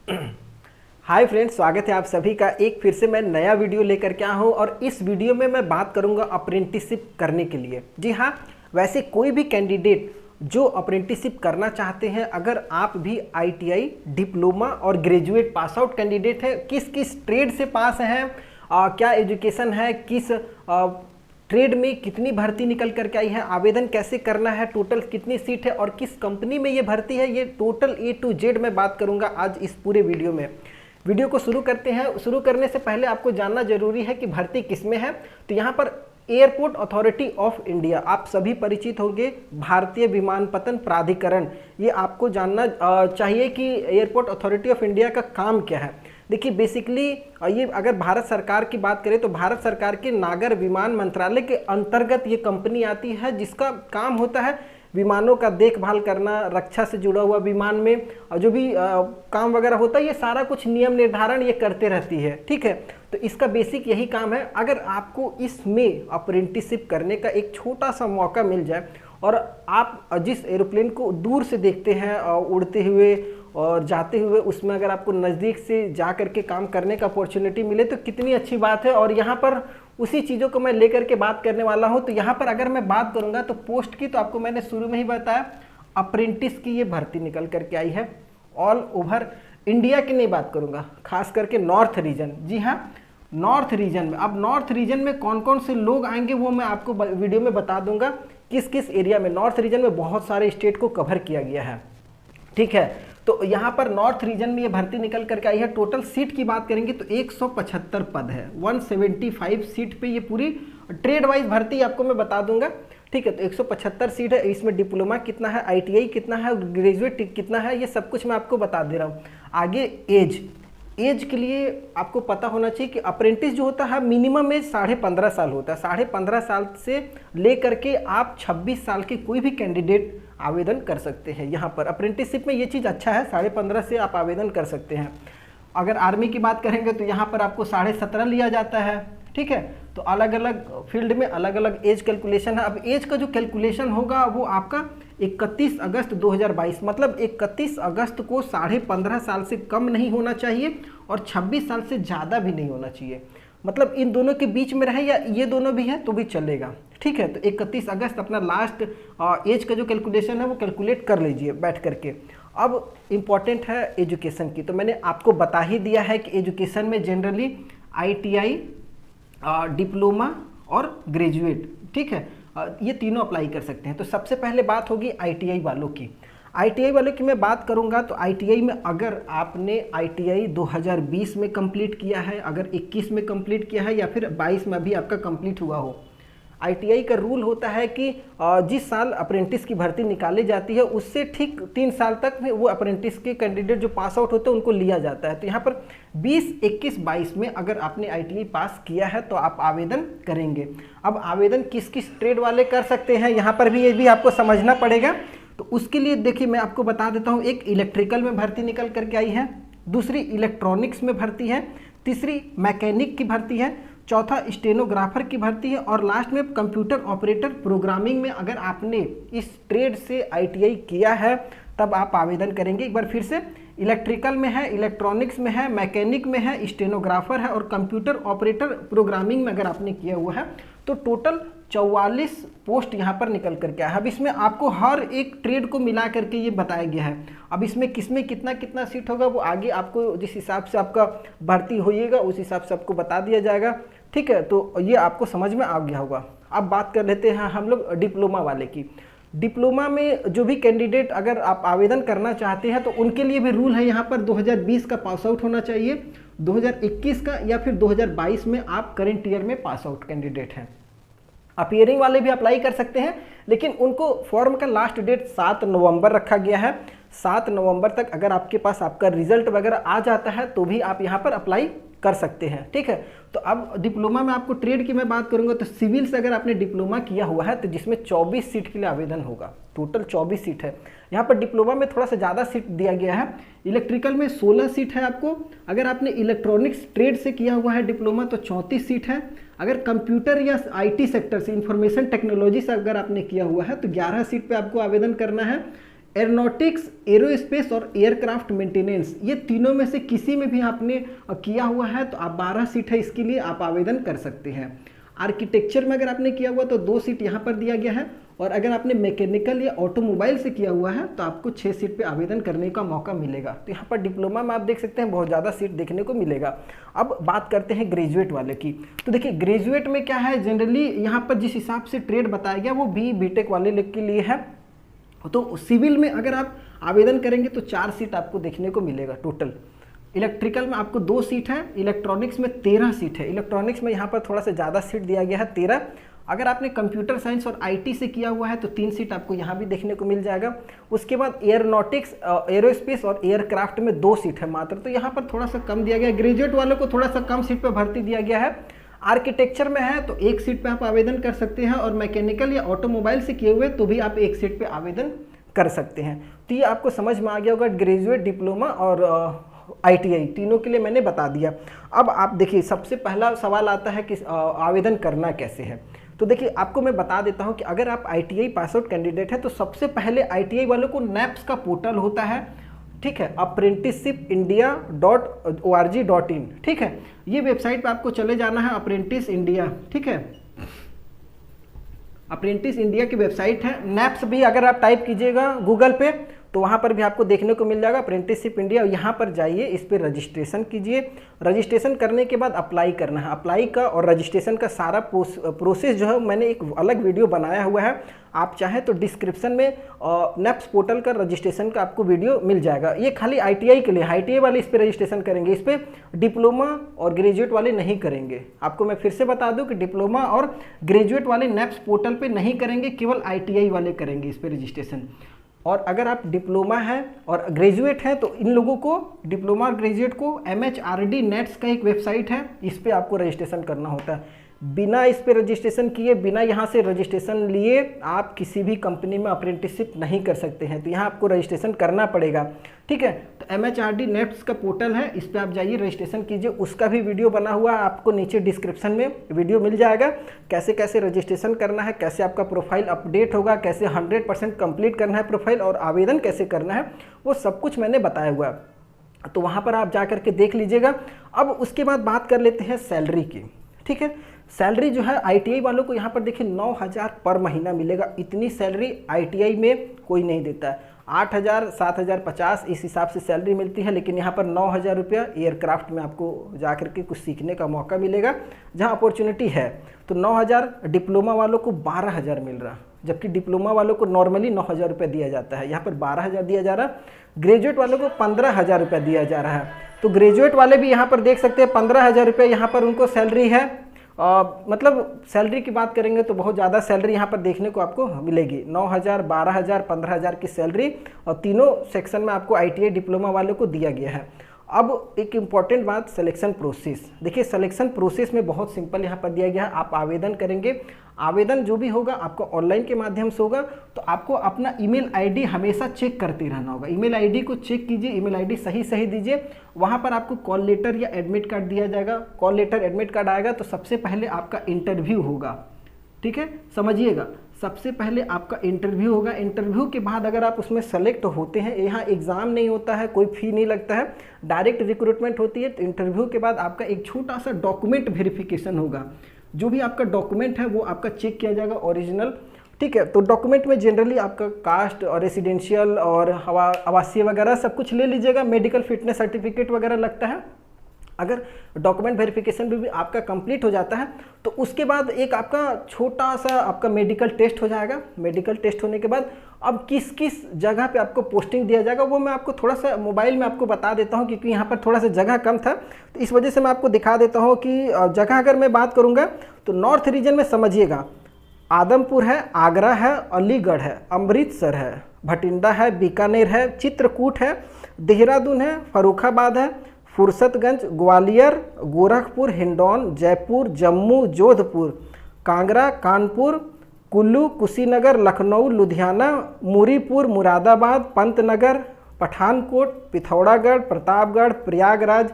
Hi friends, स्वागत है आप सभी का एक फिर से मैं नया वीडियो लेकर के आया हूँ। और इस वीडियो में मैं बात करूँगा अप्रेंटिसशिप करने के लिए। जी हाँ, वैसे कोई भी कैंडिडेट जो अप्रेंटिसशिप करना चाहते हैं, अगर आप भी आईटीआई, डिप्लोमा और ग्रेजुएट पास आउट कैंडिडेट हैं, किस किस ट्रेड से पास हैं, क्या एजुकेशन है, किस ट्रेड में कितनी भर्ती निकल करके आई है, आवेदन कैसे करना है, टोटल कितनी सीट है और किस कंपनी में ये भर्ती है, ये टोटल A to Z मैं बात करूंगा आज इस पूरे वीडियो में। वीडियो को शुरू करते हैं। शुरू करने से पहले आपको जानना जरूरी है कि भर्ती किस में है। तो यहाँ पर एयरपोर्ट अथॉरिटी ऑफ इंडिया, आप सभी परिचित होंगे, भारतीय विमानपत्तन प्राधिकरण, ये आपको जानना चाहिए कि एयरपोर्ट अथॉरिटी ऑफ इंडिया का काम क्या है। देखिए बेसिकली ये अगर भारत सरकार की बात करें तो भारत सरकार के नागर विमान मंत्रालय के अंतर्गत ये कंपनी आती है, जिसका काम होता है विमानों का देखभाल करना, रक्षा से जुड़ा हुआ विमान में जो भी काम वगैरह होता है, ये सारा कुछ नियम निर्धारण ये करते रहती है। ठीक है, तो इसका बेसिक यही काम है। अगर आपको इसमें अप्रेंटिसशिप करने का एक छोटा सा मौका मिल जाए और आप जिस एरोप्लेन को दूर से देखते हैं उड़ते हुए और जाते हुए, उसमें अगर आपको नज़दीक से जा करके काम करने का अपॉर्चुनिटी मिले तो कितनी अच्छी बात है। और यहाँ पर उसी चीज़ों को मैं लेकर के बात करने वाला हूँ। तो यहाँ पर अगर मैं बात करूँगा तो पोस्ट की, तो आपको मैंने शुरू में ही बताया अप्रेंटिस की ये भर्ती निकल करके आई है ऑल ओवर इंडिया की। नहीं बात करूँगा, खास करके नॉर्थ रीजन। जी हाँ, नॉर्थ रीजन में। अब नॉर्थ रीजन में कौन कौन से लोग आएंगे वो मैं आपको वीडियो में बता दूंगा, किस किस एरिया में। नॉर्थ रीजन में बहुत सारे स्टेट को कवर किया गया है। ठीक है, तो यहाँ पर नॉर्थ रीजन में ये भर्ती निकल करके आई है। टोटल सीट की बात करेंगे तो 175 पद है, 175 सीट पे ये पूरी ट्रेड वाइज भर्ती आपको मैं बता दूंगा। ठीक है, तो 175 सीट है। इसमें डिप्लोमा कितना है, आईटीआई कितना है, ग्रेजुएट कितना है, ये सब कुछ मैं आपको बता दे रहा हूँ। आगे एज के लिए आपको पता होना चाहिए कि अप्रेंटिस जो होता है मिनिमम एज 15.5 साल होता है। 15.5 साल से ले करके आप 26 साल के कोई भी कैंडिडेट आवेदन कर सकते हैं। यहाँ पर अप्रेंटिसशिप में ये चीज़ अच्छा है, 15.5 से आप आवेदन कर सकते हैं। अगर आर्मी की बात करेंगे तो यहाँ पर आपको 17.5 लिया जाता है। ठीक है, तो अलग अलग फील्ड में अलग अलग एज कैलकुलेशन है। अब एज का जो कैलकुलेशन होगा वो आपका 31 अगस्त 2022, मतलब 31 अगस्त को 15.5 साल से कम नहीं होना चाहिए और 26 साल से ज़्यादा भी नहीं होना चाहिए। मतलब इन दोनों के बीच में रहे या ये दोनों भी हैं तो भी चलेगा। ठीक है, तो 31 अगस्त अपना लास्ट एज का जो कैलकुलेशन है वो कैलकुलेट कर लीजिए बैठ करके। अब इम्पॉर्टेंट है एजुकेशन की, तो मैंने आपको बता ही दिया है कि एजुकेशन में जनरली आईटीआई, डिप्लोमा और ग्रेजुएट, ठीक है, ये तीनों अप्लाई कर सकते हैं। तो सबसे पहले बात होगी आईटीआई वालों की। आईटीआई वालों की मैं बात करूंगा तो आईटीआई में अगर आपने आईटीआई 2020 में कंप्लीट किया है, अगर 21 में कंप्लीट किया है या फिर 22 में भी आपका कंप्लीट हुआ हो, आईटीआई का रूल होता है कि जिस साल अप्रेंटिस की भर्ती निकाली जाती है उससे ठीक 3 साल तक वो अप्रेंटिस के कैंडिडेट जो पास आउट होते हैं उनको लिया जाता है। तो यहाँ पर 20, 21, 22 में अगर आपने आईटीआई पास किया है तो आप आवेदन करेंगे। अब आवेदन किस किस ट्रेड वाले कर सकते हैं, यहाँ पर भी ये भी आपको समझना पड़ेगा। तो उसके लिए देखिए मैं आपको बता देता हूँ, एक इलेक्ट्रिकल में भर्ती निकल करके आई है, दूसरी इलेक्ट्रॉनिक्स में भर्ती है, तीसरी मैकेनिक की भर्ती है, चौथा स्टेनोग्राफर की भर्ती है और लास्ट में कंप्यूटर ऑपरेटर प्रोग्रामिंग में अगर आपने इस ट्रेड से आईटीआई किया है तब आप आवेदन करेंगे। एक बार फिर से, इलेक्ट्रिकल में है, इलेक्ट्रॉनिक्स में है, मैकेनिक में है, स्टेनोग्राफर है और कंप्यूटर ऑपरेटर प्रोग्रामिंग में अगर आपने किया हुआ है तो टोटल 44 पोस्ट यहाँ पर निकल करके आया है। अब इसमें आपको हर एक ट्रेड को मिला करके ये बताया गया है। अब इसमें किसमें कितना कितना सीट होगा वो आगे आपको जिस हिसाब से आपका भर्ती होइएगा उस हिसाब से आपको बता दिया जाएगा। ठीक है, तो ये आपको समझ में आ गया होगा। अब बात कर लेते हैं हम लोग डिप्लोमा वाले की। डिप्लोमा में जो भी कैंडिडेट अगर आप आवेदन करना चाहते हैं तो उनके लिए भी रूल है, यहाँ पर 2020 का पास आउट होना चाहिए, 2021 का या फिर 2022 में आप करंट ईयर में पास आउट कैंडिडेट हैं। अपीयरिंग वाले भी अप्लाई कर सकते हैं, लेकिन उनको फॉर्म का लास्ट डेट 7 नवंबर रखा गया है। 7 नवंबर तक अगर आपके पास आपका रिजल्ट वगैरह आ जाता है तो भी आप यहाँ पर अप्लाई कर सकते हैं। ठीक है, तो अब डिप्लोमा में आपको ट्रेड की मैं बात करूंगा तो सिविल से अगर आपने डिप्लोमा किया हुआ है तो जिसमें 24 सीट के लिए आवेदन होगा, टोटल 24 सीट है। यहाँ पर डिप्लोमा में थोड़ा सा ज़्यादा सीट दिया गया है, इलेक्ट्रिकल में 16 सीट है आपको। अगर आपने इलेक्ट्रॉनिक्स ट्रेड से किया हुआ है डिप्लोमा तो 34 सीट है। अगर कंप्यूटर या आईटी सेक्टर से, इंफॉर्मेशन टेक्नोलॉजी से अगर आपने किया हुआ है तो 11 सीट पे आपको आवेदन करना है। एरोनॉटिक्स, एरोस्पेस और एयरक्राफ्ट मेंटेनेंस, ये तीनों में से किसी में भी आपने किया हुआ है तो आप 12 सीट है इसके लिए आप आवेदन कर सकते हैं। आर्किटेक्चर में अगर आपने किया हुआ तो 2 सीट यहाँ पर दिया गया है, और अगर आपने मैकेनिकल या ऑटोमोबाइल से किया हुआ है तो आपको 6 सीट पे आवेदन करने का मौका मिलेगा। तो यहाँ पर डिप्लोमा में आप देख सकते हैं बहुत ज़्यादा सीट देखने को मिलेगा। अब बात करते हैं ग्रेजुएट वाले की। तो देखिए ग्रेजुएट में क्या है, जनरली यहाँ पर जिस हिसाब से ट्रेड बताया गया वो बीटेक वाले के लिए है। तो सिविल में अगर आप आवेदन करेंगे तो 4 सीट आपको देखने को मिलेगा टोटल। इलेक्ट्रिकल में आपको 2 सीट है, इलेक्ट्रॉनिक्स में 13 सीट है। इलेक्ट्रॉनिक्स में यहाँ पर थोड़ा सा ज़्यादा सीट दिया गया है 13। अगर आपने कंप्यूटर साइंस और आईटी से किया हुआ है तो 3 सीट आपको यहाँ भी देखने को मिल जाएगा। उसके बाद एयरोनॉटिक्स, एरोस्पेस और एयरक्राफ्ट में 2 सीट है मात्र, तो यहाँ पर थोड़ा सा कम दिया गया है। ग्रेजुएट वालों को थोड़ा सा कम सीट पर भर्ती दिया गया है। आर्किटेक्चर में है तो 1 सीट पे आप आवेदन कर सकते हैं, और मैकेनिकल या ऑटोमोबाइल से किए हुए तो भी आप 1 सीट पे आवेदन कर सकते हैं। तो ये आपको समझ में आ गया होगा, ग्रेजुएट, डिप्लोमा और आईटीआई तीनों के लिए मैंने बता दिया। अब आप देखिए सबसे पहला सवाल आता है कि आवेदन करना कैसे है। तो देखिए आपको मैं बता देता हूं कि अगर आप आईटीआई पास आउट कैंडिडेट है तो सबसे पहले आईटीआई वालों को नैप्स का पोर्टल होता है, ठीक है, apprenticeshipindia.org.in, ठीक है। ये वेबसाइट पे आपको चले जाना है, अप्रेंटिस इंडिया, ठीक है, अप्रेंटिस इंडिया की वेबसाइट है। नैप्स भी अगर आप टाइप कीजिएगा गूगल पे तो वहाँ पर भी आपको देखने को मिल जाएगा अप्रेंटिसशिप इंडिया। यहाँ पर जाइए, इस पर रजिस्ट्रेशन कीजिए। रजिस्ट्रेशन करने के बाद अप्लाई करना है। अप्लाई का और रजिस्ट्रेशन का सारा प्रोसेस जो है मैंने एक अलग वीडियो बनाया हुआ है, आप चाहें तो डिस्क्रिप्शन में नैप्स पोर्टल का रजिस्ट्रेशन का आपको वीडियो मिल जाएगा। ये खाली आईटीआई के लिए, आईटीआई वाले इस पर रजिस्ट्रेशन करेंगे, इस पर डिप्लोमा और ग्रेजुएट वाले नहीं करेंगे। आपको मैं फिर से बता दूं कि डिप्लोमा और ग्रेजुएट वाले नैप्स पोर्टल पे नहीं करेंगे, केवल आईटीआई वाले करेंगे इस पर रजिस्ट्रेशन। और अगर आप डिप्लोमा है और ग्रेजुएट हैं तो इन लोगों को, डिप्लोमा और ग्रेजुएट को MHRD नेट्स का एक वेबसाइट है, इस पर आपको रजिस्ट्रेशन करना होता है। बिना इस पे रजिस्ट्रेशन किए, बिना यहाँ से रजिस्ट्रेशन लिए आप किसी भी कंपनी में अप्रेंटिसशिप नहीं कर सकते हैं, तो यहाँ आपको रजिस्ट्रेशन करना पड़ेगा, ठीक है। तो MHRD नेट्स का पोर्टल है, इस पर आप जाइए, रजिस्ट्रेशन कीजिए। उसका भी वीडियो बना हुआ है, आपको नीचे डिस्क्रिप्शन में वीडियो मिल जाएगा, कैसे कैसे रजिस्ट्रेशन करना है, कैसे आपका प्रोफाइल अपडेट होगा, कैसे 100% कंप्लीट करना है प्रोफाइल, और आवेदन कैसे करना है, वो सब कुछ मैंने बताया हुआ है। तो वहाँ पर आप जा करके देख लीजिएगा। अब उसके बाद बात कर लेते हैं सैलरी की, ठीक है। सैलरी जो है आईटीआई वालों को यहाँ पर देखिए 9,000 पर महीना मिलेगा। इतनी सैलरी आईटीआई में कोई नहीं देता है। 8,000, 7,050 इस हिसाब से सैलरी मिलती है, लेकिन यहाँ पर 9,000 रुपया एयरक्राफ्ट में आपको जा करके कुछ सीखने का मौका मिलेगा जहाँ अपॉर्चुनिटी है। तो 9,000 डिप्लोमा वालों को 12,000 मिल रहा, जबकि डिप्लोमा वालों को नॉर्मली 9,000 रुपया दिया जाता है, यहाँ पर 12,000 दिया जा रहा। ग्रेजुएट वालों को 15,000 रुपया दिया जा रहा है। तो ग्रेजुएट वाले भी यहाँ पर देख सकते हैं 15,000 रुपया यहाँ पर उनको सैलरी है। मतलब सैलरी की बात करेंगे तो बहुत ज़्यादा सैलरी यहाँ पर देखने को आपको मिलेगी। 9,000, 12,000, 15,000 की सैलरी, और तीनों सेक्शन में आपको आईटीआई डिप्लोमा वालों को दिया गया है। अब एक इम्पॉर्टेंट बात, सिलेक्शन प्रोसेस। देखिए सिलेक्शन प्रोसेस में बहुत सिंपल यहाँ पर दिया गया है। आप आवेदन करेंगे, आवेदन जो भी होगा आपको ऑनलाइन के माध्यम से होगा, तो आपको अपना ईमेल आईडी हमेशा चेक करते रहना होगा। ईमेल आईडी को चेक कीजिए, ईमेल आईडी सही दीजिए। वहाँ पर आपको कॉल लेटर या एडमिट कार्ड दिया जाएगा। कॉल लेटर, एडमिट कार्ड आएगा तो सबसे पहले आपका इंटरव्यू होगा, ठीक है, समझिएगा। सबसे पहले आपका इंटरव्यू होगा। इंटरव्यू के बाद अगर आप उसमें सेलेक्ट होते हैं, यहाँ एग्ज़ाम नहीं होता है, कोई फ़ी नहीं लगता है, डायरेक्ट रिक्रूटमेंट होती है। तो इंटरव्यू के बाद आपका एक छोटा सा डॉक्यूमेंट वेरिफिकेशन होगा। जो भी आपका डॉक्यूमेंट है वो आपका चेक किया जाएगा ओरिजिनल, ठीक है। तो डॉक्यूमेंट में जनरली आपका कास्ट और रेसिडेंशियल और आवासीय वगैरह सब कुछ ले लीजिएगा। मेडिकल फिटनेस सर्टिफिकेट वगैरह लगता है। अगर डॉक्यूमेंट वेरिफिकेशन भी आपका कंप्लीट हो जाता है तो उसके बाद एक आपका छोटा सा आपका मेडिकल टेस्ट हो जाएगा। मेडिकल टेस्ट होने के बाद अब किस किस जगह पे आपको पोस्टिंग दिया जाएगा वो मैं आपको थोड़ा सा मोबाइल में आपको बता देता हूं, क्योंकि यहाँ पर थोड़ा सा जगह कम था, तो इस वजह से मैं आपको दिखा देता हूँ कि जगह अगर मैं बात करूँगा तो नॉर्थ रीजन में समझिएगा, आदमपुर है, आगरा है, अलीगढ़ है, अमृतसर है, भटिंडा है, बीकानेर है, चित्रकूट है, देहरादून है, फर्रुखाबाद है, फुर्सतगंज, ग्वालियर, गोरखपुर, हिंडौन, जयपुर, जम्मू, जोधपुर, कांगड़ा, कानपुर, कुल्लू, कुशीनगर, लखनऊ, लुधियाना, मुरीपुर, मुरादाबाद, पंतनगर, पठानकोट, पिथौरागढ़, प्रतापगढ़, प्रयागराज,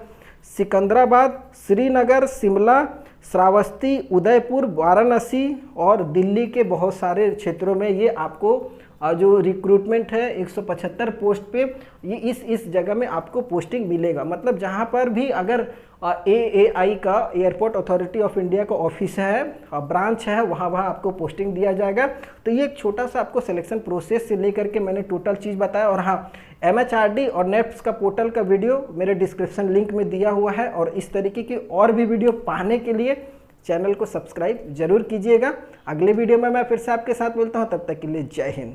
सिकंदराबाद, श्रीनगर, शिमला, श्रावस्ती, उदयपुर, वाराणसी और दिल्ली के बहुत सारे क्षेत्रों में ये आपको जो रिक्रूटमेंट है 175 पोस्ट पे ये इस जगह में आपको पोस्टिंग मिलेगा। मतलब जहाँ पर भी अगर AAI का एयरपोर्ट अथॉरिटी ऑफ इंडिया का ऑफिस है, ब्रांच है, वहाँ आपको पोस्टिंग दिया जाएगा। तो ये एक छोटा सा आपको सिलेक्शन प्रोसेस से लेकर के मैंने टोटल चीज़ बताया। और हाँ, MHRD और नेप्स का पोर्टल का वीडियो मेरे डिस्क्रिप्शन लिंक में दिया हुआ है। और इस तरीके की और भी वीडियो पाने के लिए चैनल को सब्सक्राइब जरूर कीजिएगा। अगले वीडियो में मैं फिर से आपके साथ मिलता हूँ, तब तक के लिए जय हिंद।